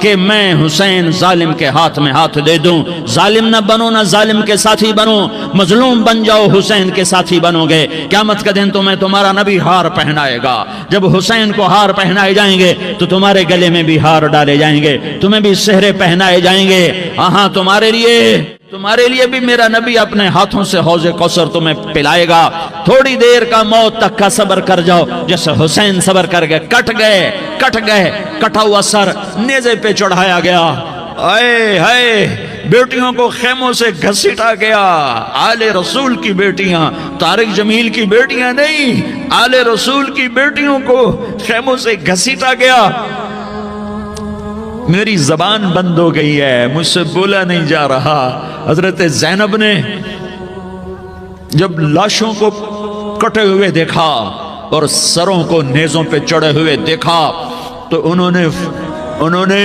کہ میں حسین ظالم کے ہاتھ میں ہاتھ دے دوں. ظالم نہ بنو، نہ ظالم کے ساتھی بنو، مظلوم بن جاؤ، حسین کے ساتھی بنو گے. قیامت کا دن تمہیں تمہارا نبی ہار پہنائے گا. جب حسین کو ہار پہنائے جائیں گے تو تمہارے گلے میں بھی ہار ڈالے جائیں گے، تمہیں بھی سہرے پہنائے جائیں گے. ہاں تمہارے لیے بھی میرا نبی اپنے ہاتھوں سے حوض کوثر تمہیں پلائے گا. تھوڑی دیر کا موت تک کا صبر کر جاؤ، جیسے حسین صبر کر گئے. کٹ گئے، کٹا ہوا سر نیزے پہ چڑھایا گیا. اے ہائے، بیٹیوں کو خیموں سے گھسیٹا گیا. آل رسول کی بیٹیاں، طارق جمیل کی بیٹیاں نہیں، آل رسول کی بیٹیوں کو خیموں سے گھسیٹا گیا. میری زبان بند ہو گئی ہے، مجھ سے بولا نہیں جا رہا. حضرت زینب نے جب لاشوں کو کٹے ہوئے دیکھا اور سروں کو نیزوں پہ چڑھے ہوئے دیکھا تو انہوں نے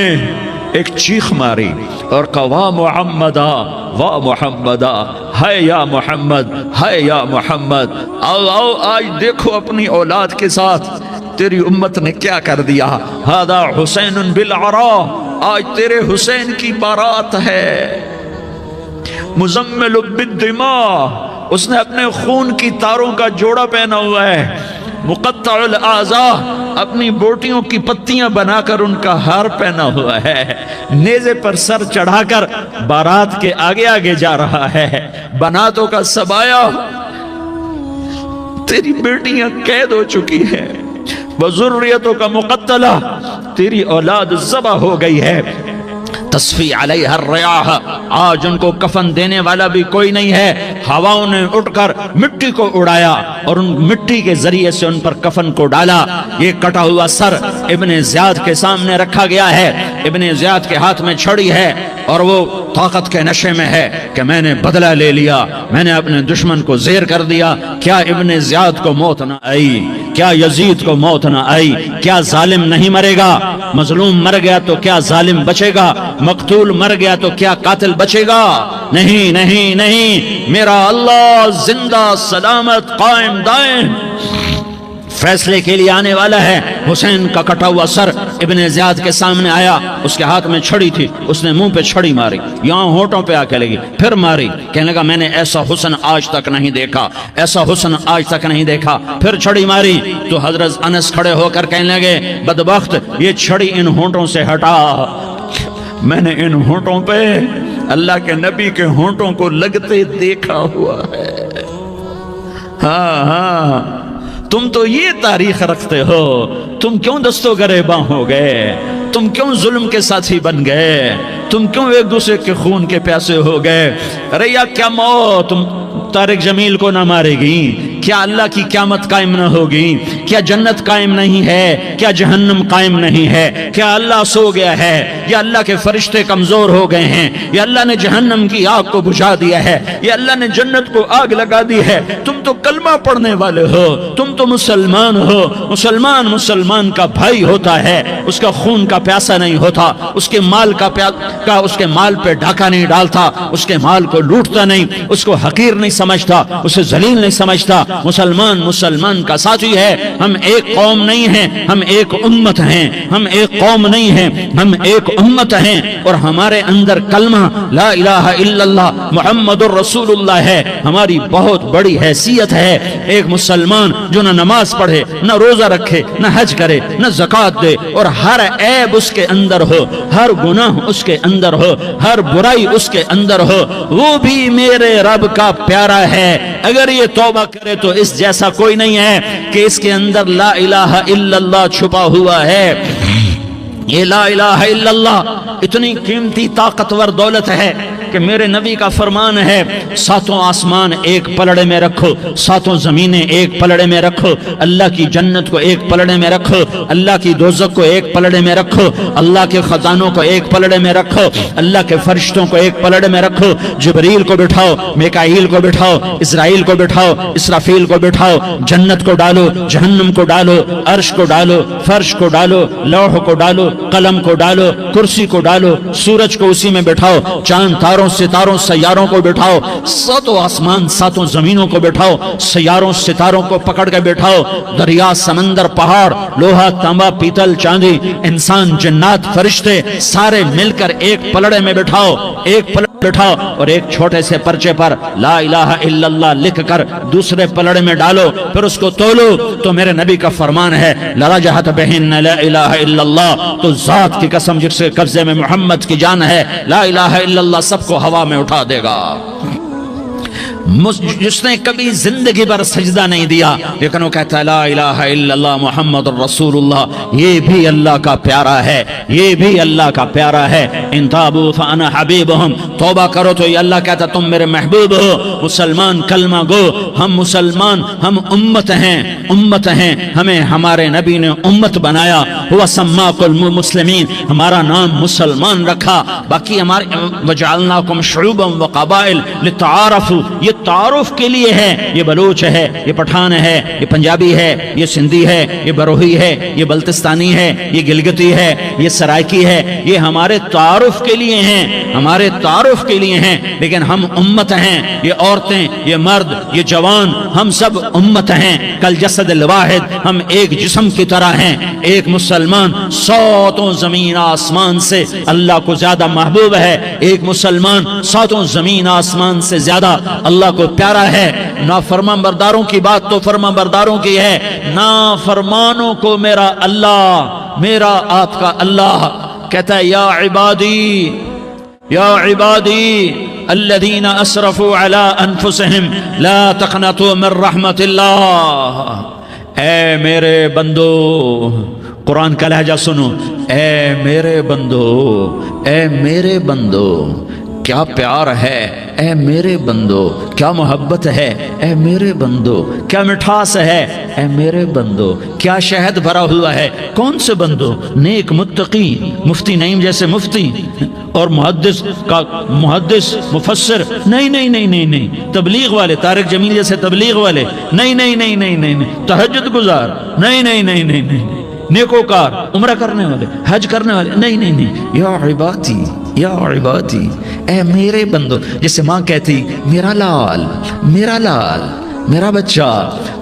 ایک چیخ ماری اور کہا واہ محمدا، واہ محمدا، ہے یا محمد، ہے یا محمد. آؤ آج دیکھو اپنی اولاد کے ساتھ تیری امت نے کیا کر دیا. ہذا حسین بالعراء، آج تیرے حسین کی بارات ہے. مزمل بالدماء، اس نے اپنے خون کی تاروں کا جوڑا پہنا ہوا ہے. مقطع الاعضاء، اپنی بوٹیوں کی پتیاں بنا کر ان کا ہار پہنا ہوا ہے. نیزے پر سر چڑھا کر بارات کے آگے آگے جا رہا ہے. بناتوں کا سبایا، تیری بیٹیاں قید ہو چکی ہیں. وذریتوں کا مقتلہ، تیری اولاد ذبح ہو گئی ہے. تصفی علیہ الریاح، آج ان کو کفن دینے والا بھی کوئی نہیں ہے. ہواؤں نے اٹھ کر مٹی کو اڑایا اور ان مٹی کے ذریعے سے ان پر کفن کو ڈالا. یہ کٹا ہوا سر ابن زیاد کے سامنے رکھا گیا ہے. ابن زیاد کے ہاتھ میں چھڑی ہے اور وہ طاقت کے نشے میں ہے کہ میں نے بدلہ لے لیا، میں نے اپنے دشمن کو زیر کر دیا. کیا ابن زیاد کو موت نہ آئی؟ کیا یزید کو موت نہ آئی؟ کیا ظالم نہیں مرے گا؟ مظلوم مر گیا تو کیا ظالم بچے گا؟ مقتول مر گیا تو کیا قاتل بچے گا؟ نہیں نہیں نہیں، میرا اللہ زندہ سلامت قائم دائم فیصلے کے لیے آنے والا ہے. حسین کا کٹا ہوا سر ابن زیاد کے سامنے آیا، اس کے ہاتھ میں چھڑی تھی. اس نے منہ پہ چھڑی ماری، یہاں ہونٹوں پہ آ کے لگی، پھر ماری. کہنے لگا میں نے ایسا حسن آج تک نہیں دیکھا، ایسا حسن آج تک نہیں دیکھا. پھر چھڑی ماری تو حضرت انس کھڑے ہو کر کہنے لگے بدبخت، یہ چھڑی ان ہونٹوں سے ہٹا. میں نے ان ہونٹوں پہ اللہ کے نبی کے ہونٹوں کو لگتے دیکھا ہوا ہے. ہاں تم تو یہ تاریخ رکھتے ہو. تم کیوں دستوں گریباں ہو گئے؟ تم کیوں ظلم کے ساتھی بن گئے؟ تم کیوں ایک دوسرے کے خون کے پیاسے ہو گئے؟ ارے یا کیا موت تم طارق جمیل کو نہ مارے گی؟ کیا اللہ کی قیامت قائم نہ ہوگی؟ کیا جنت قائم نہیں ہے؟ کیا جہنم قائم نہیں ہے؟ کیا اللہ سو گیا ہے؟ یا اللہ کے فرشتے کمزور ہو گئے ہیں؟ یا اللہ نے جہنم کی آگ کو بجھا دیا ہے؟ یا اللہ نے جنت کو آگ لگا دی ہے؟ تم تو کلمہ پڑھنے والے ہو، تم تو مسلمان ہو. مسلمان کا بھائی ہوتا ہے، اس کا خون کا پیاسا نہیں ہوتا، اس کے مال اس کے مال پہ ڈھاکہ نہیں ڈالتا، اس کے مال کو لوٹتا نہیں، اس کو حقیر نہیں سمجھتا، اسے ذلیل نہیں سمجھتا. مسلمان کا ساتھی ہے. ہم ایک قوم نہیں ہیں، ہم ایک امت ہیں. ہم ایک قوم نہیں ہیں، ہم ایک امت ہیں. اور ہمارے اندر کلمہ لا الہ الا اللہ محمد الرسول اللہ ہے. ہماری بہت بڑی حیثیت ہے. ایک مسلمان جو نہ نماز پڑھے، نہ روزہ رکھے، نہ حج کرے، نہ زکوٰۃ دے، اور ہر عیب اس کے اندر ہو، ہر گناہ اس کے اندر ہو، ہر برائی اس کے اندر ہو، وہ بھی میرے رب کا پیارا ہے. اگر یہ توبہ کرے تو اس جیسا کوئی نہیں ہے کہ اس کے اندر لا الہ الا اللہ چھپا ہوا ہے. یہ لا الہ الا اللہ اتنی قیمتی طاقتور دولت ہے کہ میرے نبی کا فرمان ہے ساتوں آسمان ایک پلڑے میں رکھو، ساتوں زمینیں ایک پلڑے میں رکھو، اللہ کی جنت کو ایک پلڑے میں رکھو، اللہ کی دوزخ کو ایک پلڑے میں رکھو، اللہ کے خزانوں کو ایک پلڑے میں رکھو، اللہ کے فرشتوں کو ایک پلڑے میں رکھو. جبریل کو بٹھاؤ، میکائیل کو بٹھاؤ، اسرائیل کو بٹھاؤ، اسرافیل کو بٹھاؤ. جنت کو ڈالو، جہنم کو ڈالو، عرش کو ڈالو، فرش کو ڈالو، لوح کو ڈالو، قلم کو ڈالو، کرسی کو ڈالو، سورج کو اسی میں بٹھاؤ، چاند تاروں ہزاروں ستاروں سیاروں کو بٹھاؤ، ساتوں آسمان ساتوں زمینوں کو بٹھاؤ، سیاروں ستاروں کو پکڑ کے بٹھاؤ، دریا سمندر پہاڑ لوہا تانبا پیتل چاندی انسان جنات فرشتے سارے مل کر ایک پلڑے میں بٹھاؤ، ایک پلڑے بٹھاؤ اور ایک چھوٹے سے پرچے پر لا الہ الا اللہ لکھ کر دوسرے پلڑے میں ڈالو، پھر اس کو تولو تو میرے نبی کا فرمان ہے لرجحت بہن لا الہ الا اللہ، تو ذات کی قسم جس کے قبضے میں محمد کی جان ہے لا الہ الا اللہ سب کو ہوا میں اٹھا دے گا۔ جس نے کبھی زندگی پر سجدہ نہیں دیا لیکن وہ کہتا ہے لا الہ الا اللہ محمد رسول اللہ، یہ بھی اللہ کا پیارا ہے، یہ بھی اللہ کا پیارا ہے۔ ان تابوا فانا حبیبہم، توبہ کرو تو یہ اللہ کہتا تم میرے محبوب ہو۔ مسلمان کلمہ گو، ہم مسلمان، ہم امت ہیں، امت ہیں، ہمیں ہمارے نبی نے امت بنایا، وہ سماکم المسلمین، ہمارا نام مسلمان رکھا، باقی ہمارے وجعلناکم شعوبا وقبائل لتعارفوا، یہ تعارف کے لیے ہے، یہ بلوچ ہے، یہ پٹھان ہے، یہ پنجابی ہے، یہ سندھی ہے، یہ بروہی ہے، یہ بلتستانی ہے، یہ گلگتی ہے، یہ سرائکی ہے، یہ ہمارے تعارف کے لیے ہیں، ہمارے تعارف کے لیے ہیں، لیکن ہم امت ہیں، یہ عورتیں، یہ مرد، یہ جوان، ہم سب امت ہیں، کل جسد الواحد، ہم ایک جسم کی طرح ہیں۔ ایک مسلمان ساتوں زمین آسمان سے اللہ کو زیادہ محبوب ہے، ایک مسلمان ساتوں زمین آسمان سے زیادہ اللہ کو پیارا ہے۔ نافرمان برداروں کی بات تو فرمان برداروں کی ہے، نافرمانوں کو میرا اللہ، میرا آپ کا اللہ کہتا ہے یا عبادی، یا عبادی الذین اسرفوا علی انفسہم لا تقنطوا من رحمت اللہ، اے میرے بندو، قرآن کا لہجہ سنو، اے میرے بندو، اے میرے بندو، کیا پیار ہے، اے میرے بندو، کیا محبت ہے، اے میرے بندو، کیا مٹھاس ہے، اے میرے بندو، کیا شہد بھرا ہوا ہے۔ کون سے بندو؟ نیک متقی، مفتی نعیم جیسے مفتی اور محدث مفسر، نہیں نہیں نہیں نہیں نہیں، تبلیغ والے طارق جمیل جیسے تبلیغ والے، نہیں نہیں نہیں نہیں نہیں، تہجد گزار، نہیں نہیں نہیں نہیں نہیں، نیکوکار، عمرہ کرنے والے، حج کرنے والے، نہیں نہیں نہیں، یا عبادی، یا عبادی، اے میرے بندو، جیسے ماں کہتی میرا لال، میرا لال، میرا بچہ،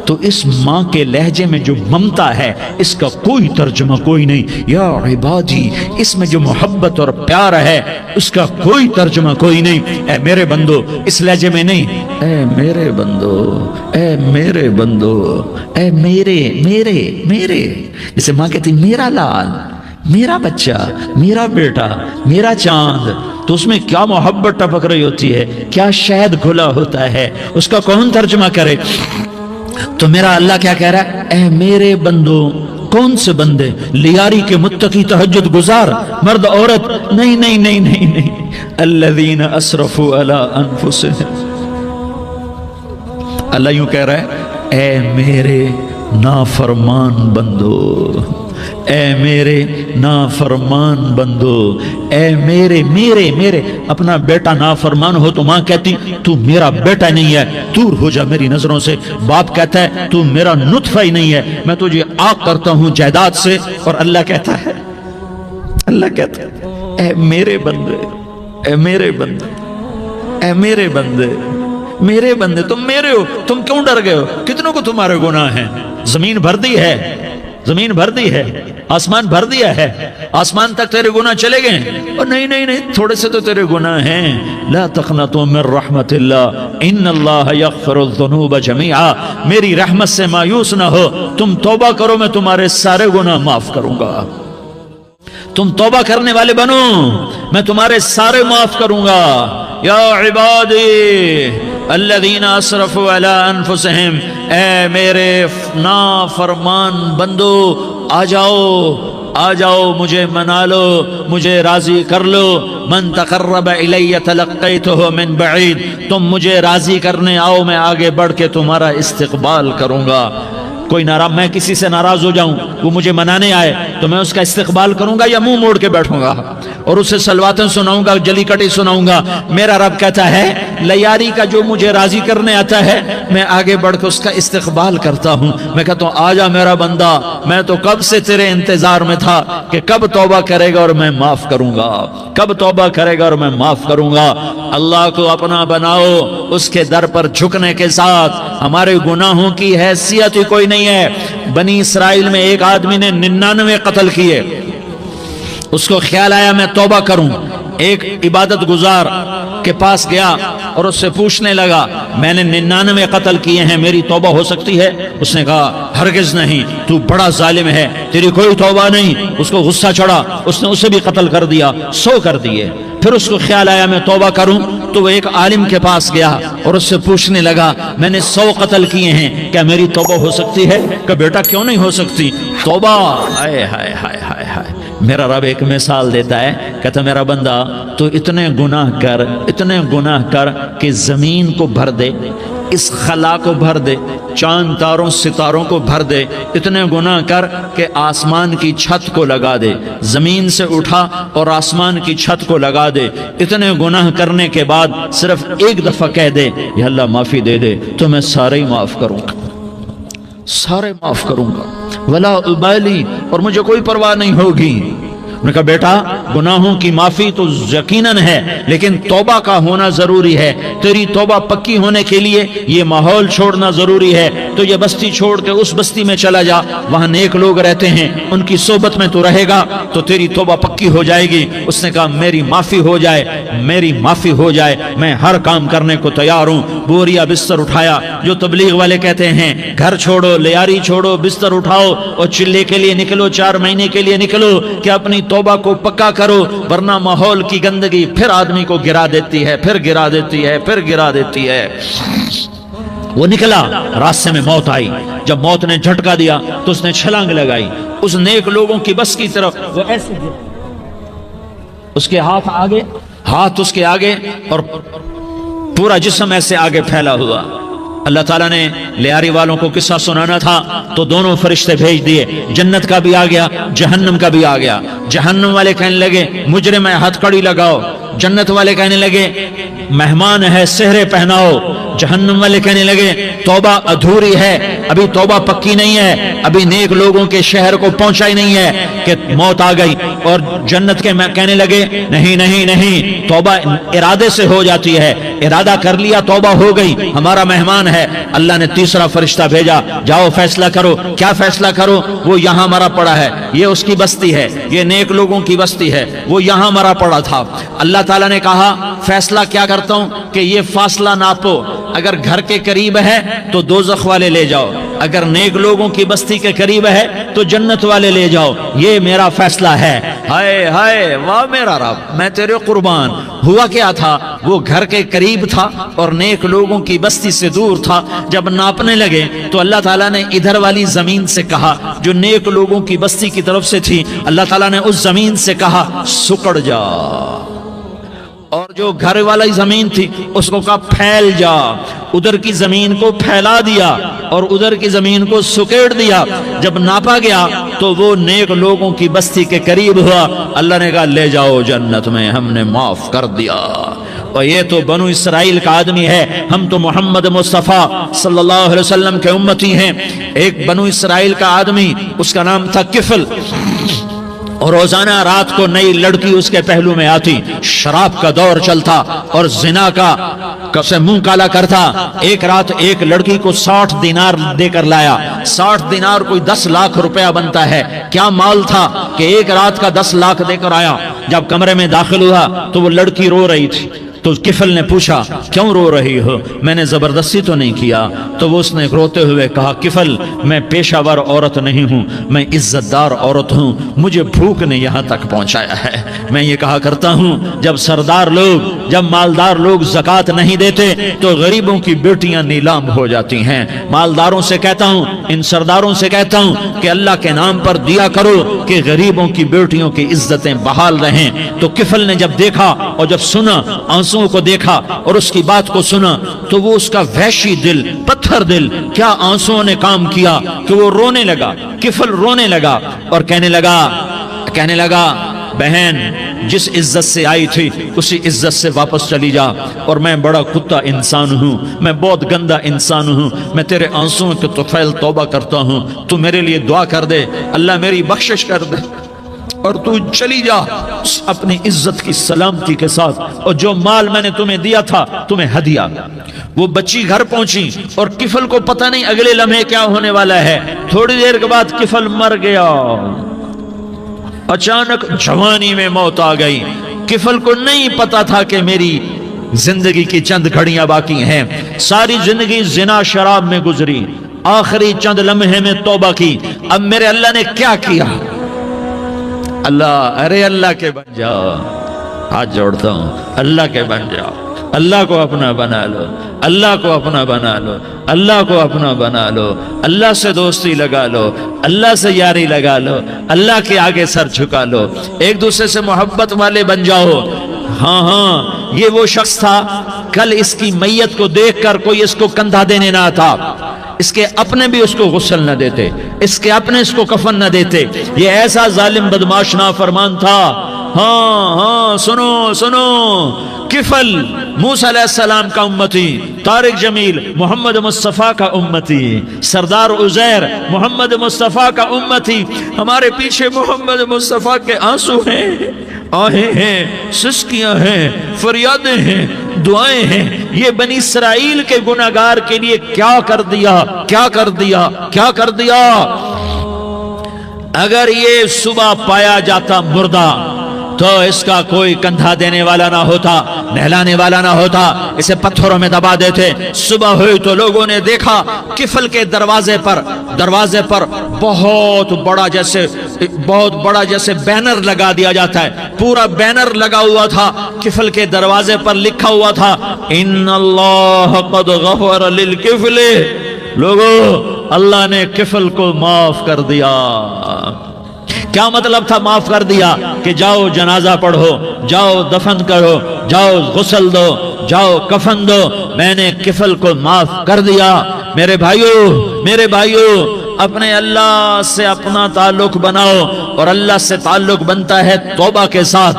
تو اس ماں کے لہجے میں جو ممتا ہے اس کا کوئی ترجمہ کوئی نہیں۔ یا عبادی، اس میں جو محبت اور پیار ہے اس کا کوئی ترجمہ کوئی نہیں۔ اے میرے بندو، اس لہجے میں نہیں، اے میرے بندو، اے میرے بندو، اے میرے میرے میرے، جیسے ماں کہتی میرا لال، میرا بچہ، میرا بیٹا، میرا چاند، تو اس میں کیا محبت ٹپک رہی ہوتی ہے، کیا شہد گھلا ہوتا ہے، اس کا کون ترجمہ کرے؟ تو میرا اللہ کیا کہہ رہا ہے؟ اے میرے بندو، کون سے بندے؟ لیاری کے متقی تہجد گزار، مرد عورت، نہیں نہیں نہیں نہیں نہیں، الذین اسرفوا علی انفسہم، اللہ یوں کہہ رہا ہے اے میرے نافرمان بندو، اے میرے نافرمان بندو، اے میرے میرے میرے، اپنا بیٹا نافرمان ہو تو ماں کہتی تو میرا بیٹا نہیں ہے، دور ہو جا میری نظروں سے۔ باپ کہتا ہے تو میرا نطفہ ہی نہیں ہے، میں تجھے عاق کرتا ہوں جائیداد سے۔ اور اللہ کہتا ہے، اللہ کہتا ہے اے میرے بندے، اے میرے بندے، اے میرے بندے، میرے بندے، تم میرے ہو، تم کیوں ڈر گئے ہو؟ کتنوں کو تمہارے گناہ ہیں؟ زمین بھر دی ہے، زمین بھر دی ہے، آسمان بھر دیا ہے، آسمان تک تیرے گناہ چلے گئے، اور نہیں نہیں نہیں، تھوڑے سے تو تیرے گناہ ہیں۔ لا تقنطوا من رحمت اللہ ان اللہ یغفر الذنوب جميعا، میری رحمت سے مایوس نہ ہو، تم توبہ کرو میں تمہارے سارے گناہ معاف کروں گا۔ تم توبہ کرنے والے بنو، میں تمہارے سارے معاف کروں گا۔ یا عبادی الذین اسرفوا علی انفسہم، اے میرے نافرمان بندو، آ جاؤ، آ جاؤ، مجھے منا لو، مجھے راضی کر لو۔ من تقرب الی تلقیتہ من بعید، تم مجھے راضی کرنے آؤ، میں آگے بڑھ کے تمہارا استقبال کروں گا۔ کوئی ناراض، میں کسی سے ناراض ہو جاؤں، وہ مجھے منانے آئے تو میں اس کا استقبال کروں گا یا منہ موڑ کے بیٹھوں گا اور اسے سلواتیں سناؤں گا، جلی کٹی سناؤں گا؟ میرا رب کہتا ہے لیاری کا جو مجھے راضی کرنے آتا ہے میں آگے بڑھ کے اس کا استقبال کرتا ہوں. میں کہتا ہوں آجا میرا بندہ, میں تو کب سے تیرے انتظار میں تھا کہ کب توبہ کرے گا اور میں معاف کروں گا, کب توبہ کرے گا اور میں معاف کروں گا. اللہ کو اپنا بناؤ, اس کے در پر جھکنے کے ساتھ ہمارے گناہوں کی حیثیت ہی کوئی نہیں ہے. بنی اسرائیل میں ایک آدمی نے 99 قتل کیے, اس کو خیال آیا میں توبہ کروں. ایک عبادت گزار کے پاس گیا اور اس سے پوچھنے لگا میں نے 99 قتل کیے ہیں, میری توبہ ہو سکتی ہے؟ اس نے کہا ہرگز نہیں, تو بڑا ظالم ہے, تیری کوئی توبہ نہیں. اس کو غصہ چڑھا, اس نے اسے بھی قتل کر دیا, 100 کر دیے. پھر اس کو خیال آیا میں توبہ کروں, تو وہ ایک عالم کے پاس گیا اور اس سے پوچھنے لگا میں نے 100 قتل کیے ہیں, کیا میری توبہ ہو سکتی ہے؟ کہ بیٹا کیوں نہیں ہو سکتی توبہ. ہائے ہائے ہائے ہائے ہائے. میرا رب ایک مثال دیتا ہے, کہتا میرا بندہ تو اتنے گناہ کر کہ زمین کو بھر دے, اس خلا کو بھر دے, چاند تاروں ستاروں کو بھر دے, اتنے گناہ کر کہ آسمان کی چھت کو لگا دے, زمین سے اٹھا اور آسمان کی چھت کو لگا دے. اتنے گناہ کرنے کے بعد صرف ایک دفعہ کہہ دے یا اللہ معافی دے دے, تو میں سارے ہی معاف کروں گا, سارے معاف کروں گا, ولا ابالی, اور مجھے کوئی پرواہ نہیں ہوگی. نے کہا بیٹا گناہوں کی معافی تو یقیناً ہے, لیکن توبہ کا ہونا ضروری ہے. تیری توبہ پکی ہونے کے لیے یہ ماحول چھوڑنا ضروری ہے. تو یہ بستی چھوڑ کے اس بستی میں چلا جا, وہاں نیک لوگ رہتے ہیں, ان کی صحبت میں تو رہے گا تو تیری توبہ پکی ہو جائے گی. اس نے کہا میری معافی ہو جائے, میری معافی ہو جائے, میں ہر کام کرنے کو تیار ہوں. بوریا بستر اٹھایا, جو تبلیغ والے کہتے ہیں گھر چھوڑو, لیاری چھوڑو, بستر اٹھاؤ اور چلے کے لیے نکلو, 4 مہینے کے لیے نکلو کہ اپنی توبہ کو پکا کرو, ورنہ ماحول کی گندگی پھر آدمی کو گرا دیتی ہے, پھر گرا دیتی ہے, پھر گرا دیتی ہے. وہ نکلا, راستے میں موت آئی. جب موت نے جھٹکا دیا تو اس نے چھلانگ لگائی اس نیک لوگوں کی بس کی طرف. وہ ایسے اس کے ہاتھ اس کے آگے اور پورا جسم ایسے آگے پھیلا ہوا. اللہ تعالیٰ نے لیاری والوں کو قصہ سنانا تھا تو دونوں فرشتے بھیج دیے, جنت کا بھی آ گیا, جہنم کا بھی آ گیا. جہنم والے کہنے لگے مجرم ہے ہتھ کڑی لگاؤ, جنت والے کہنے لگے مہمان ہے سہرے پہناؤ. جہنم والے کہنے لگے توبہ ادھوری ہے, ابھی توبہ پکی نہیں ہے, ابھی نیک لوگوں کے شہر کو پہنچا ہی نہیں ہے کہ موت آ گئی. اور جنت کے کہنے لگے نہیں نہیں نہیں, توبہ ارادے سے ہو جاتی ہے, ارادہ کر لیا توبہ ہو گئی, ہمارا مہمان ہے. اللہ نے تیسرا فرشتہ بھیجا, جاؤ فیصلہ کرو. کیا فیصلہ کرو؟ وہ یہاں مرا پڑا ہے, یہ اس کی بستی ہے, یہ نیک لوگوں کی بستی ہے, وہ یہاں مرا پڑا تھا. اللہ تعالیٰ نے کہا فیصلہ کیا کرتا ہوں کہ یہ فاصلہ ناپو, اگر گھر کے قریب ہے تو دوزخ والے لے جاؤ, اگر نیک لوگوں کی بستی کے قریب ہے تو جنت والے لے جاؤ. یہ میرا فیصلہ ہے. ہائے ہائے واہ میرا رب, میں تیرے قربان. ہوا کیا تھا؟ وہ گھر کے قریب تھا اور نیک لوگوں کی بستی سے دور تھا. جب ناپنے لگے تو اللہ تعالیٰ نے ادھر والی زمین سے کہا جو نیک لوگوں کی بستی کی طرف سے تھی, اللہ تعالیٰ نے اس زمین سے کہا سکڑ جا, اور جو گھر والی زمین تھی اس کو کہا پھیل جا. ادھر کی زمین کو پھیلا دیا اور ادھر کی زمین کو سکیڑ دیا. جب ناپا گیا تو وہ نیک لوگوں کی بستی کے قریب ہوا. اللہ نے کہا لے جاؤ جنت میں, ہم نے معاف کر دیا. اور یہ تو بنو اسرائیل کا آدمی ہے, ہم تو محمد مصطفیٰ صلی اللہ علیہ وسلم کے امتی ہیں. ایک بنو اسرائیل کا آدمی, اس کا نام تھا کفل, اور روزانہ رات کو نئی لڑکی اس کے پہلو میں آتی. شراب کا دور چلتا اور زنا کا سے منہ کالا کرتا. ایک رات ایک لڑکی کو 60 دینار دے کر لایا. 60 دینار کوئی 10 لاکھ روپیہ بنتا ہے. کیا مال تھا کہ ایک رات کا 10 لاکھ دے کر آیا. جب کمرے میں داخل ہوا تو وہ لڑکی رو رہی تھی. تو کفل نے پوچھا کیوں رو رہی ہو, میں نے زبردستی تو نہیں کیا. تو وہ اس نے روتے ہوئے کہا کفل میں پیشہ ور عورت نہیں ہوں, میں عزت دار عورت ہوں, مجھے بھوک نے یہاں تک پہنچایا ہے. میں یہ کہا کرتا ہوں جب سردار لوگ, جب مالدار لوگ زکوٰۃ نہیں دیتے تو غریبوں کی بیٹیاں نیلام ہو جاتی ہیں. مالداروں سے کہتا ہوں, ان سرداروں سے کہتا ہوں کہ اللہ کے نام پر دیا کرو کہ غریبوں کی بیٹیوں کی عزتیں بحال رہیں. تو کفل نے جب دیکھا اور جب سنا, آنسوں کو دیکھا اور اس کی بات کو سنا, تو وہ اس کا وحشی دل, پتھر دل, کیا آنسوں نے کام کیا کہ وہ رونے لگا. کفل رونے لگا اور کہنے لگا بہن جس عزت سے آئی تھی اسی عزت سے واپس چلی جا، اور میں بڑا کتا انسان ہوں، میں بہت گندا انسان ہوں، میں تیرے آنسوں کے طفیل توبہ کرتا ہوں، تو میرے لیے دعا کر دے، اللہ میری بخشش کر دے، اور تو چلی جا اپنی عزت کی سلامتی کے ساتھ، اور جو مال میں نے تمہیں دیا تھا تمہیں ہدیہ۔ وہ بچی گھر پہنچی اور کفل کو پتہ نہیں اگلے لمحے کیا ہونے والا ہے، تھوڑی دیر کے بعد کفل مر گیا، اچانک جوانی میں موت آ گئی۔ کفل کو نہیں پتا تھا کہ میری زندگی کی چند گھڑیاں باقی ہیں، ساری زندگی زنا شراب میں گزری، آخری چند لمحے میں توبہ کی۔ اب میرے اللہ نے کیا کیا؟ اللہ، ارے اللہ کے بن جاؤ، ہاتھ جوڑتا ہوں، اللہ کے بن جاؤ، اللہ کو اپنا بنا لو، اللہ کو اپنا بنا لو، اللہ کو اپنا بنا لو، اللہ سے دوستی لگا لو، اللہ سے یاری لگا لو، اللہ کے آگے سر جھکا لو، ایک دوسرے سے محبت والے بن جاؤ۔ ہاں ہاں، یہ وہ شخص تھا، کل اس کی میت کو دیکھ کر کوئی اس کو کندھا دینے نہ آتا، اس کے اپنے بھی اس کو غسل نہ دیتے، اس کے اپنے اس کو کفن نہ دیتے، یہ ایسا ظالم بدماش نافرمان تھا۔ ہاں ہاں، سنو سنو، کفل موسیٰ علیہ السلام کا امتی، طارق جمیل محمد مصطفیٰ کا امتی، سردار عزیر محمد مصطفیٰ کا امتی، ہمارے پیچھے محمد مصطفیٰ کے آنسو ہیں، آہیں ہیں، سسکیاں ہیں، فریادیں ہیں، دعائیں ہیں۔ یہ بنی اسرائیل کے گناہگار کے لیے کیا کر دیا، کیا کر دیا، کیا کر دیا۔ اگر یہ صبح پایا جاتا مردہ تو اس کا کوئی کندھا دینے والا نہ ہوتا، نہلانے والا نہ ہوتا، اسے پتھروں میں دبا دیتے۔ صبح ہوئی تو لوگوں نے دیکھا کفل کے دروازے پر بہت بڑا جیسے بینر لگا دیا جاتا ہے، پورا بینر لگا ہوا تھا، کفل کے دروازے پر لکھا ہوا تھا ان اللہ قد غفر للکفل، لوگو اللہ نے کفل کو معاف کر دیا۔ کیا مطلب تھا معاف کر دیا؟ کہ جاؤ جنازہ پڑھو، جاؤ دفن کرو، جاؤ غسل دو، جاؤ کفن دو، میں نے کفل کو معاف کر دیا۔ میرے بھائیو، اپنے اللہ سے اپنا تعلق بناؤ، اور اللہ سے تعلق بنتا ہے توبہ کے ساتھ،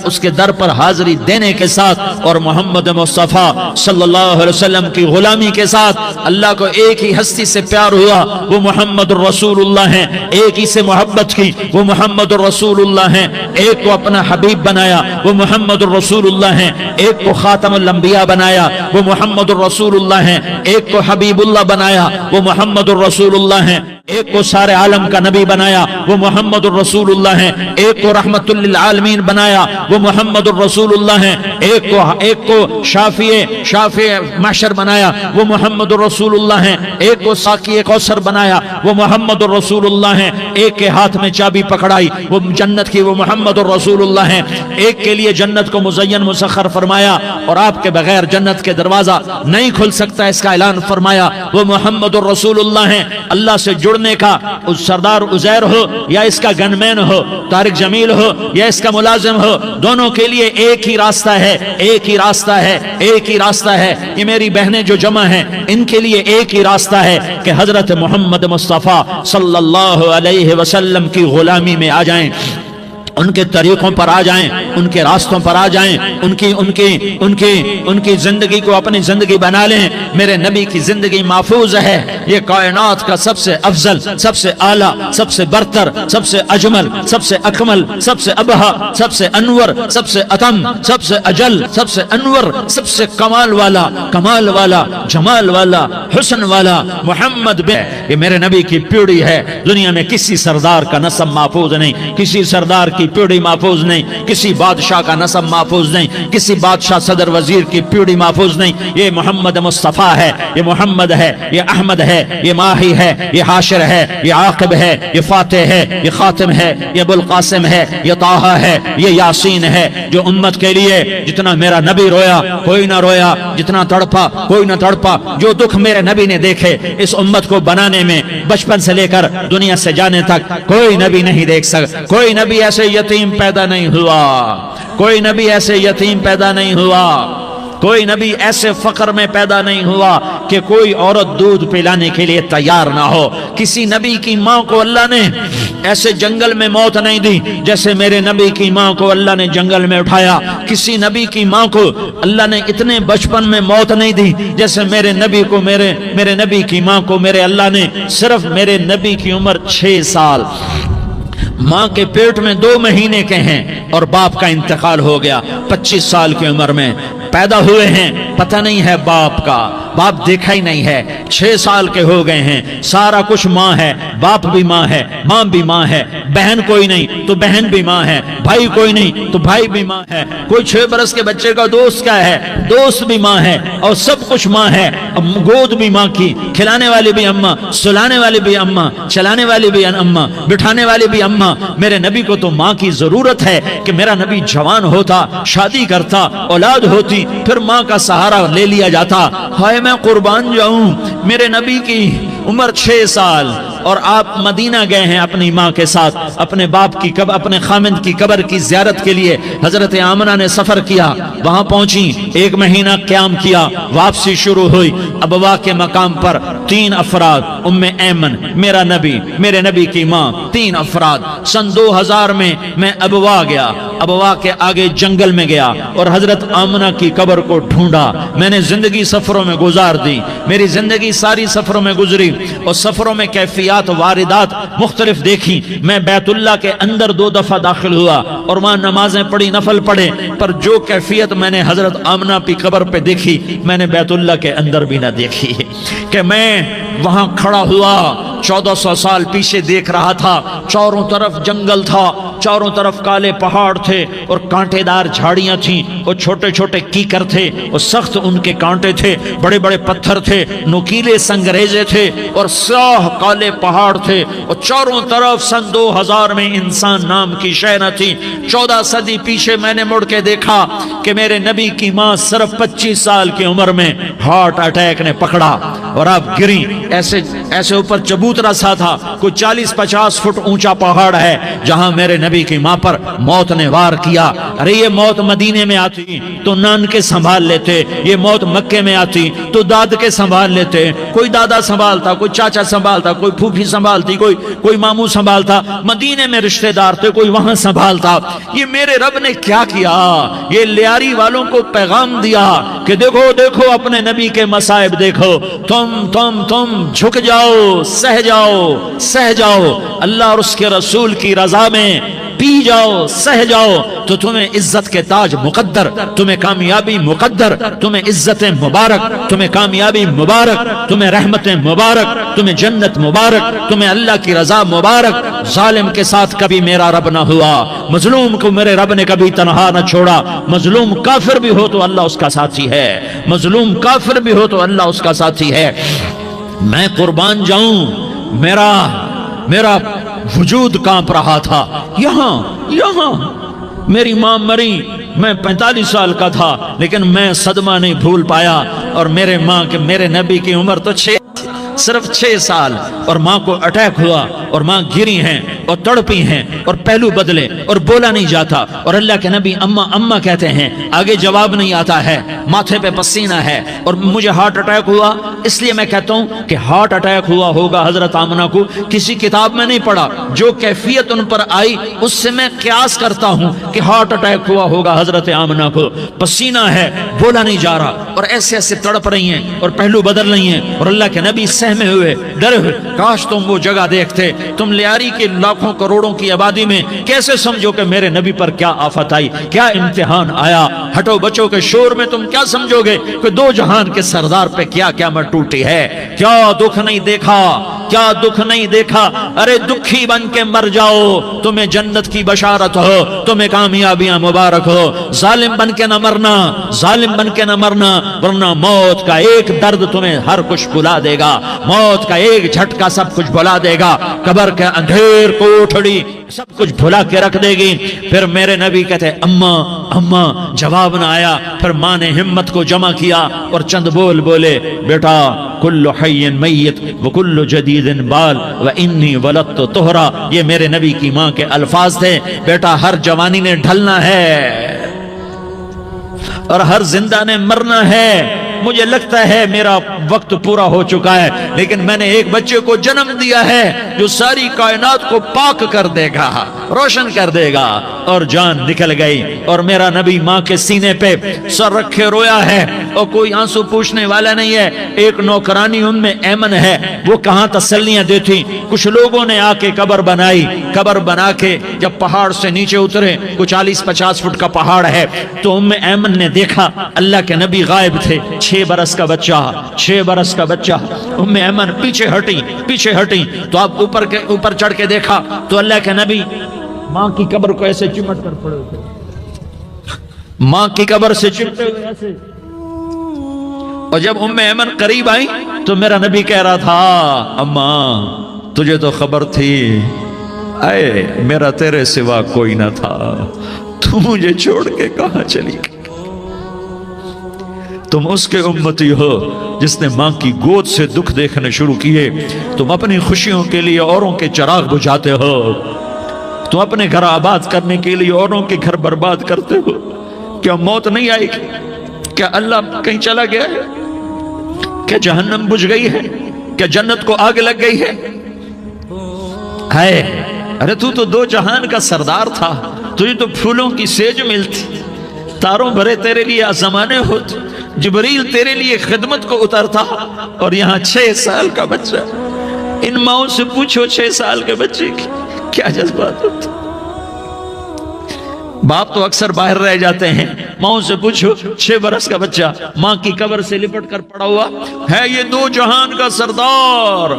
اس کے در پر حاضری دینے کے ساتھ، اور محمد مصطفیٰ صلی اللہ علیہ وسلم کی غلامی کے ساتھ۔ اللہ کو ایک ہی ہستی سے پیار ہوا، وہ محمد الرسول اللہ ہیں، ایک ہی سے محبت کی، وہ محمد الرسول اللہ ہیں، ایک کو اپنا حبیب بنایا، وہ محمد الرسول اللہ ہیں، ایک کو خاتم الانبیاء بنایا، وہ محمد الرسول اللہ ہیں، ایک کو حبیب اللہ بنایا، وہ محمد الرسول اللہ ہیں، ایک کو سارے عالم کا نبی بنایا، وہ محمد الرسول اللہ ہیں، ایک کو رحمت للعالمین بنایا، وہ محمد الرسول اللہ ہیں، ایک کو شافع محشر بنایا، وہ محمد الرسول اللہ ہیں، ایک کو ساقی کوثر بنایا، وہ محمد الرسول اللہ ہیں، ایک کے ہاتھ میں چابی پکڑائی وہ جنت کی، وہ محمد الرسول اللہ ہیں، ایک کے لیے جنت کو مزین مسخر فرمایا، اور آپ کے بغیر جنت کے دروازہ نہیں کھل سکتا اس کا اعلان فرمایا، وہ محمد الرسول اللہ ہیں۔ اللہ سے جڑنے کا سردار عزیر ہو یا اس کا گنمین ہو، طارق جمیل ہو یا اس کا ملازم ہو، دونوں کے لیے ایک ہی راستہ ہے، ایک ہی راستہ ہے، ایک ہی راستہ ہے۔ یہ میری بہنیں جو جمع ہیں ان کے لیے ایک ہی راستہ ہے کہ حضرت محمد مصطفیٰ صلی اللہ علیہ وسلم کی غلامی میں آ جائیں، ان کے طریقوں پر آ جائیں، ان کے راستوں پر آ جائیں، ان کی زندگی کو اپنی زندگی بنا لیں۔ میرے نبی کی زندگی محفوظ ہے، یہ کائنات کا سب سے افضل، سب سے اعلیٰ، سب سے برتر، سب سے اجمل، سب سے اکمل، سب سے ابہا، سب سے انور، سب سے اتم، سب سے اجل، سب سے انور، سب سے کمال والا، جمال والا، حسن والا محمد بن، یہ میرے نبی کی پیڑھی ہے۔ دنیا میں کسی سردار کا نسب محفوظ نہیں، کسی سردار کی پیڑھی محفوظ نہیں، کسی بادشاہ کا نسب محفوظ نہیں، کسی بادشاہ صدر وزیر کی پیڑھی محفوظ نہیں۔ یہ محمد مصطفیٰ ہے، یہ محمد ہے، یہ احمد ہے، یہ ماہی ہے، یہ حاشر ہے، یہ عاقب ہے، یہ فاتح ہے، یہ خاتم ہے، یہ ابو القاسم ہے، یہ طٰہٰ ہے، یہ یاسین ہے۔ جو امت کے لیے جتنا میرا نبی رویا کوئی نہ رویا، جتنا تڑپا کوئی نہ تڑپا، جو دکھ میرے نبی نے دیکھے اس امت کو بنانے میں، بچپن سے لے کر دنیا سے جانے تک کوئی نبی نہیں دیکھ سکتا۔ کوئی نبی ایسے یتیم پیدا نہیں ہوا، کوئی نبی ایسے یتیم پیدا نہیں ہوا، کوئی نبی ایسے فقر میں پیدا نہیں ہوا کہ کوئی عورت دودھ پلانے کے لیے تیار نہ ہو. کسی نبی کی ماں کو اللہ نے ایسے جنگل میں موت نہیں دی جیسے میرے نبی کی ماں کو اللہ نے جنگل میں اٹھایا. کسی نبی کی ماں کو اللہ نے اتنے بچپن میں موت نہیں دی جیسے میرے نبی کو میرے نبی کی ماں کو میرے اللہ نے صرف میرے نبی کی عمر 6 سال، ماں کے پیٹ میں 2 مہینے کے ہیں اور باپ کا انتقال ہو گیا 25 سال کی عمر میں. پیدا ہوئے ہیں، پتہ نہیں ہے باپ کا، باپ دیکھا ہی نہیں ہے. 6 سال کے ہو گئے ہیں، سارا کچھ ماں ہے، باپ بھی ماں ہے، ماں بھی ماں ہے. بہن کوئی نہیں تو بہن بھی ماں ہے، بھائی کوئی نہیں تو بھائی بھی ماں ہے. کوئی 6 برس کے بچے کا دوست کیا ہے، دوست بھی ماں ہے، اور سب کچھ ماں ہے. گود بھی ماں کی، کھلانے والی بھی اماں، سلانے والی بھی اماں، چلانے والی بھی اماں، بٹھانے والی بھی اماں. میرے نبی کو تو ماں کی ضرورت ہے کہ میرا نبی جوان ہوتا، شادی کرتا، اولاد ہوتی، پھر ماں کا سہارا لے لیا جاتا. ہائے میں قربان جاؤں، میرے نبی کی عمر 6 سال اور آپ مدینہ گئے ہیں اپنی ماں کے ساتھ، اپنے باپ کی اپنے خامند کی قبر کی زیارت کے لیے. حضرت آمنہ نے سفر کیا، وہاں پہنچی، 1 مہینہ قیام کیا، واپسی شروع ہوئی. ابوا کے مقام پر 3 افراد، ام ایمن، میرا نبی، میرے نبی کی ماں، 3 افراد. سن 2000 میں ابوا گیا، ابوا کے آگے جنگل میں گیا اور حضرت آمنہ کی قبر کو ڈھونڈا. میں نے زندگی سفروں میں گزار دی، میری زندگی ساری سفروں میں گزری اور سفروں میں کیفیات واردات مختلف دیکھی. میں بیت اللہ کے اندر 2 دفعہ داخل ہوا اور وہاں نمازیں پڑھی، نفل پڑھے، پر جو کیفیت میں نے حضرت آمنہ کی قبر پہ دیکھی میں نے بیت اللہ کے اندر بھی نہ دیکھی. کہ میں وہاں کھڑا ہوا 1400 سال پیچھے دیکھ رہا تھا، چاروں طرف جنگل تھا، چاروں طرف کالے پہاڑ تھے اور کانٹے دار جھاڑیاں تھیں اور چھوٹے چھوٹے کیکر تھے اور سخت ان کے کانٹے تھے، بڑے بڑے پتھر تھے، نوکیلے سنگریزے تھے اور سیاہ کالے پہاڑ تھے اور چاروں طرف. سن 2000 میں انسان نام کی شے نہ تھی. 14 صدی پیچھے میں نے مڑ کے دیکھا کہ میرے نبی کی ماں صرف 25 سال کی عمر میں ہارٹ اٹیک نے پکڑا اور اب گری. ایسے اوپر چبوترا سا تھا، کوئی 40-50 فٹ اونچا پہاڑ ہے جہاں میرے نبی کی ماں پر موت نے وار کیا. ارے یہ موت مدینے میں آتی تو نان کے سنبھال لیتے، یہ موت مکے میں آتی تو داد کے سنبھال لیتے. کوئی دادا سنبھالتا، کوئی چاچا سنبھالتا، کوئی پھوپھی سنبھالتی، کوئی ماموں سنبھالتا. مدینے میں رشتہ دار تھے، کوئی وہاں سنبھالتا. یہ میرے رب نے کیا کیا؟ یہ لیاری والوں کو پیغام دیا کہ دیکھو دیکھو اپنے نبی کے مصائب دیکھو، تم جھک جاؤ، سہ جاؤ اللہ اور اس کے رسول کی رضا میں، پی جاؤ، سہ جاؤ تو تمہیں عزت کے تاج مقدر، تمہیں کامیابی مقدر، تمہیں عزت مبارک، تمہیں کامیابی مبارک، تمہیں رحمت مبارک، تمہیں جنت مبارک، تمہیں اللہ کی رضا مبارک. ظالم کے ساتھ کبھی میرا رب نہ ہوا، مظلوم کو میرے رب نے کبھی تنہا نہ چھوڑا. مظلوم کافر بھی ہو تو اللہ اس کا ساتھی ہے، مظلوم کافر بھی ہو تو اللہ اس کا ساتھی ہے. میں قربان جاؤں، میرا وجود کانپ رہا تھا. یہاں میری ماں مری، میں 45 سال کا تھا لیکن میں صدمہ نہیں بھول پایا. اور میرے نبی کی عمر تو صرف 6 سال اور ماں کو اٹیک ہوا اور ماں گری ہیں اور تڑپی ہیں اور پہلو بدلے اور بولا نہیں جاتا. اور اللہ کے نبی اماں کہتے ہیں، آگے جواب نہیں آتا ہے، ماتھے پہ پسینہ ہے. اور مجھے ہارٹ اٹیک ہوا، اس لیے میں کہتا ہوں کہ ہارٹ اٹیک ہوا ہوگا حضرت آمنہ کو، کسی کتاب میں نہیں پڑھا. جو کیفیت ان پر آئی اس سے میں قیاس کرتا ہوں کہ ہارٹ اٹیک ہوا ہوگا حضرت آمنہ کو. پسینہ ہے، بولا نہیں جا رہا اور ایسے تڑپ رہی ہیں اور پہلو بدل رہی ہیں. اور اللہ کے نبی سہمے ہوئے، ڈرے ہوئے. کاش تم وہ جگہ دیکھتے. تم لیاری کے لاکھوں کروڑوں کی آبادی میں کیسے سمجھو کہ میرے نبی پر کیا آفت آئی، کیا امتحان آیا. ہٹو بچوں کے شور میں تم کیا سمجھو گے کہ 2 جہان کے سردار پہ کیا قیامت ٹوٹی ہے. کیا دکھ نہیں دیکھا، کیا دکھ نہیں دیکھا. ارے دکھی بن کے مر جاؤ، تمہیں جنت کی بشارت ہو، تمہیں کامیابیاں مبارک ہو. ظالم بن کے نہ مرنا، ظالم بن کے نہ مرنا، ورنہ موت کا ایک درد تمہیں ہر کچھ بھلا دے گا، موت کا ایک جھٹکا سب کچھ بھلا دے گا. قبر کے اندھیر کوٹھڑی سب کچھ بھلا کے رکھ دے گی. پھر میرے نبی کہتے اماں جواب نہ آیا. پھر ماں نے ہمت کو جمع کیا اور چند بولے، بیٹا کل حی میت وکل جدید بال وانی ولدت طہرا. یہ میرے نبی کی ماں کے الفاظ تھے. بیٹا ہر جوانی نے ڈھلنا ہے اور ہر زندہ نے مرنا ہے. مجھے لگتا ہے میرا وقت پورا ہو چکا ہے، لیکن میں نے ایک بچے کو جنم دیا ہے جو ساری کائنات کو پاک کر دے گا، روشن کر دے گا۔ اور جان نکل گئی، اور میرا نبی ماں کے سینے پہ سر رکھے رویا ہے، اور کوئی آنسو پوچھنے والا نہیں ہے۔ ایک نوکرانی ام ایمن ہے، وہ کہاں تسلیاں دیتی۔ کچھ لوگوں نے آ کے قبر بنائی، قبر بنا کے جب پہاڑ سے نیچے اترے، کچھ 40-50 فٹ کا پہاڑ ہے، تو ام ایمن نے دیکھا اللہ کے نبی غائب تھے، 6 برس کا بچہ، 6 برس کا بچہ۔ ام ایمن پیچھے ہٹی تو آپ اوپر چڑھ کے دیکھا تو اللہ کے نبی ماں کی قبر کو ایسے چمٹ کر پڑے ہوئے، ماں کی قبر سے چمٹے ہوئے ایسے۔ اور جب ام ایمن قریب آئی تو میرا نبی کہہ رہا تھا، اماں تجھے تو خبر تھی، اے میرا تیرے سوا کوئی نہ تھا، تو مجھے چھوڑ کے کہاں چلی گئی؟ تم اس کے امتی ہو جس نے ماں کی گود سے دکھ دیکھنے شروع کیے۔ تم اپنی خوشیوں کے لیے اوروں کے چراغ بجھاتے ہو، تم اپنے گھر آباد کرنے کے لیے اوروں کے گھر برباد کرتے ہو۔ کیا موت نہیں آئے گی؟ کیا اللہ کہیں چلا گیا ہے؟ کیا جہنم بجھ گئی ہے؟ کیا جنت کو آگ لگ گئی ہے؟ ارے تو 2 جہان کا سردار تھا، تجھے تو پھولوں کی سیج ملتی، تاروں بھرے تیرے لیے زمانے ہوتے، جبریل تیرے لیے خدمت کو اترتا، اور یہاں 6 سال کا بچہ۔ ان ماؤں سے پوچھو 6 سال کے بچے کی کیا جذبات ہوتے۔ باپ تو اکثر باہر رہ جاتے ہیں، ماؤں سے پوچھو 6 برس کا بچہ ماں کی قبر سے لپٹ کر پڑا ہوا ہے۔ یہ 2 جہان کا سردار،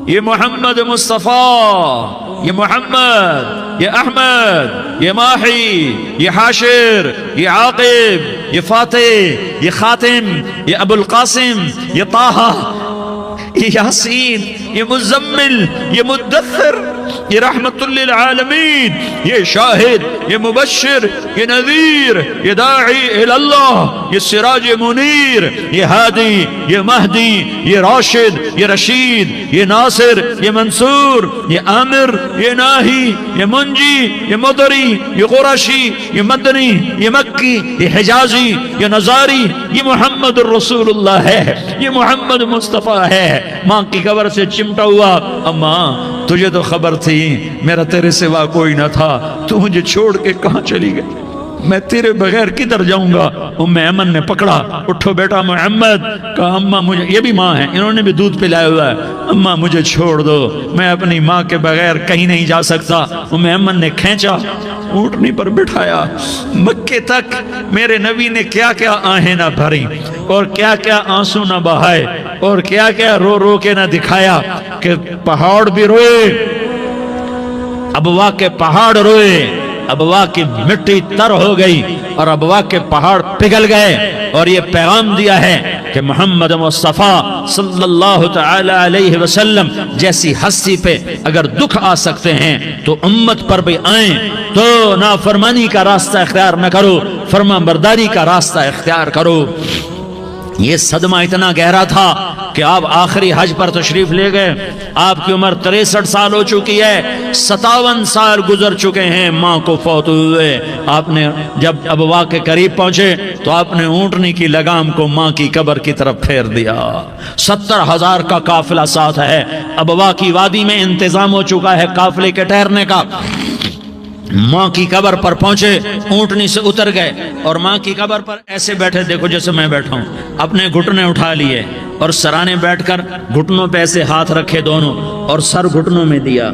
یہ محمد مصطفیٰ، یہ محمد، یہ احمد، یہ ماہی، یہ حاشر، یہ عاقب، یہ فاتح، یہ خاتم، یہ ابو القاسم، یہ طٰہٰ، یہ یاسین، یہ مزمل، یہ مدثر، یہ رحمت للعالمین، یہ شاہد، یہ مبشر، یہ نذیر، یہ داعی اللہ، یہ سراج منیر، یہ ہادی، یہ مہدی، یہ راشد، یہ رشید، یہ ناصر، یہ منصور، یہ عامر، یہ ناہی، یہ منجی، یہ مدری، یہ قرشی، یہ مدنی، یہ مکی، یہ حجازی، یہ نظاری، یہ محمد الرسول اللہ ہے، یہ محمد مصطفیٰ ہے۔ ماں کی قبر سے چمٹا ہوا، اماں تجھے تو خبر تھی میرا تیرے سوا کوئی نہ تھا، تو مجھے چھوڑ کے کہاں چلی گئی؟ میں تیرے بغیر کدھر جاؤں گا؟ ام ایمن نے پکڑا، اٹھو بیٹا محمد، کہا اماں مجھے، یہ بھی ماں ہے، انہوں نے بھی دودھ پلایا ہوا ہے، اماں مجھے چھوڑ دو، میں اپنی ماں کے بغیر کہیں نہیں جا سکتا۔ ام ایمن نے کھینچا، اونٹنی پر بٹھایا، مکے تک میرے نبی نے کیا کیا آہیں نہ بھری، اور کیا کیا آنسو نہ بہائے، اور کیا کیا رو رو کے نہ دکھایا کہ پہاڑ بھی روئے، ابوا کے پہاڑ روئے، ابوا کی مٹی تر ہو گئی اور ابوا کے پہاڑ پگھل گئے، اور یہ پیغام دیا ہے کہ محمد مصطفیٰ صلی اللہ تعالی علیہ وسلم جیسی ہستی پہ اگر دکھ آ سکتے ہیں تو امت پر بھی آئیں، تو نافرمانی کا راستہ اختیار نہ کرو، فرما برداری کا راستہ اختیار کرو۔ یہ صدمہ اتنا گہرا تھا کہ آپ آخری حج پر تشریف لے گئے، آپ کی عمر 63 سال ہو چکی ہے، 57 سال گزر چکے ہیں ماں کو فوت ہوئے۔ آپ نے جب ابوا کے قریب پہنچے تو آپ نے اونٹنی کی لگام کو ماں کی قبر کی طرف پھیر دیا۔ 70,000 کا قافلہ ساتھ ہے، ابوا کی وادی میں انتظام ہو چکا ہے قافلے کے ٹھہرنے کا۔ ماں کی قبر پر پہنچے، اونٹنی سے اتر گئے اور ماں کی قبر پر ایسے بیٹھے، دیکھو جیسے میں بیٹھا ہوں، اپنے گھٹنے اٹھا لیے اور سرانے بیٹھ کر گھٹنوں پہ ایسے ہاتھ رکھے دونوں اور سر گھٹنوں میں دیا،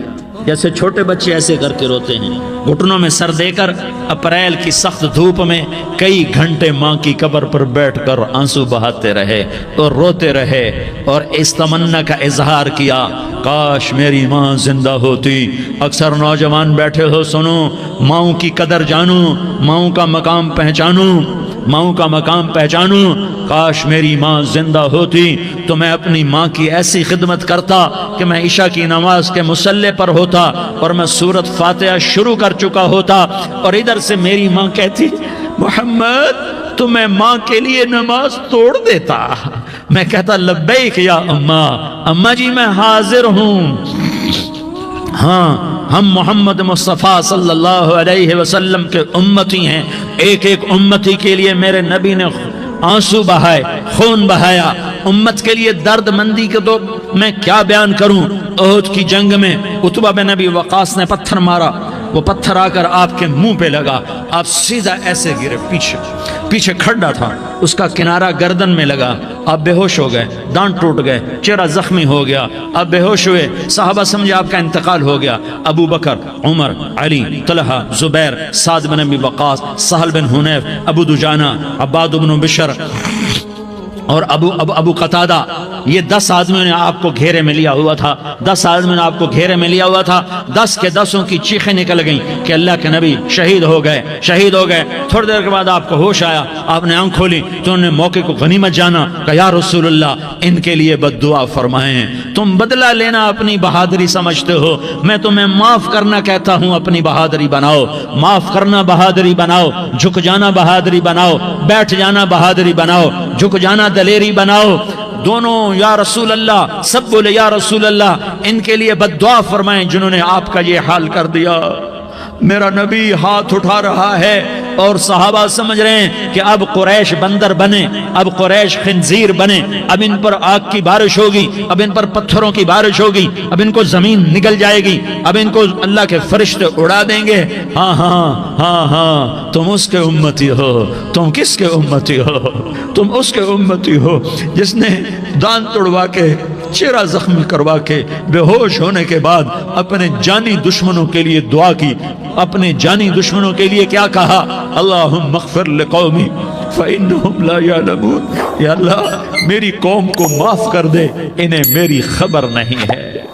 جیسے چھوٹے بچے ایسے کر کے روتے ہیں، گھٹنوں میں سر دے کر اپریل کی سخت دھوپ میں کئی گھنٹے ماں کی قبر پر بیٹھ کر آنسو بہاتے رہے اور روتے رہے، اور اس تمنا کا اظہار کیا، کاش میری ماں زندہ ہوتی۔ اکثر نوجوان بیٹھے ہو، سنو، ماؤں کی قدر جانو، ماؤں کا مقام پہچانو، ماؤں کا مقام پہچانو۔ کاش میری ماں زندہ ہوتی تو میں اپنی ماں کی ایسی خدمت کرتا کہ میں عشاء کی نماز کے مصلی پر ہوتا اور میں سورۃ فاتحہ شروع کر چکا ہوتا، اور ادھر سے میری ماں کہتی، محمد تو میں ماں کے لیے نماز توڑ دیتا۔ میں کہتا، لبیک یا اماں، اماں جی میں حاضر ہوں۔ ہاں، ہم محمد مصطفیٰ صلی اللہ علیہ وسلم کے امتی ہیں، ایک ایک امتی کے لیے میرے نبی نے آنسو بہائے، خون بہایا امت کے لیے، درد مندی کے تو میں کیا بیان کروں۔ احد کی جنگ میں عتبہ بن ابی وقاص نے پتھر مارا، وہ پتھر آ کر آپ کے منہ پہ لگا، آپ سیدھا ایسے گرے، پیچھے کھڈا تھا، اس کا کنارہ گردن میں لگا، آپ بے ہوش ہو گئے، دانت ٹوٹ گئے، چہرہ زخمی ہو گیا، آپ بے ہوش ہوئے، صحابہ سمجھے آپ کا انتقال ہو گیا۔ ابو بکر، عمر، علی، طلحہ، زبیر، سعد بن ابی وقاص، سہل بن حنیف، ابو دجانہ، عباد بن بشر اور ابو قتادہ، یہ 10 آدمیوں نے آپ کو گھیرے میں لیا ہوا تھا، 10 آدمیوں نے آپ کو گھیرے میں لیا ہوا تھا، 10 کے 10 کی چیخیں نکل گئیں کہ اللہ کے نبی شہید ہو گئے۔ تھوڑی دیر کے بعد آپ کو ہوش آیا، آپ نے آنکھ کھولی تو انہوں نے موقع کو غنیمت جانا، کہ یا رسول اللہ ان کے لیے بد دعا فرمائیں، تم بدلہ لینا اپنی بہادری سمجھتے ہو، میں تمہیں معاف کرنا کہتا ہوں، اپنی بہادری بناؤ، معاف کرنا بہادری بناؤ، جھک جانا بہادری بناؤ، بیٹھ جانا بہادری بناؤ، جھک جانا دلیری بناؤ۔ دونوں یا رسول اللہ، سب بولے یا رسول اللہ، ان کے لیے بد دعا فرمائیں جنہوں نے آپ کا یہ حال کر دیا۔ میرا نبی ہاتھ اٹھا رہا ہے اور صحابہ سمجھ رہے ہیں کہ اب قریش بندر بنے، اب قریش خنزیر بنے، اب ان پر آگ کی بارش ہوگی، اب ان پر پتھروں کی بارش ہوگی، اب ان کو زمین نگل جائے گی، اب ان کو اللہ کے فرشتے اڑا دیں گے۔ ہاں ہاں ہاں ہاں، تم اس کے امتی ہو۔ تم کس کے امتی ہو؟ تم اس کے امتی ہو جس نے دانت توڑوا کے، چہرہ زخمی کروا کے، بے ہوش ہونے کے بعد اپنے جانی دشمنوں کے لیے دعا کی، اپنے جانی دشمنوں کے لیے کیا کہا؟ اللہم اغفر لقومی فإنہم لا یعلمون، یا اللہ میری قوم کو معاف کر دے، انہیں میری خبر نہیں ہے۔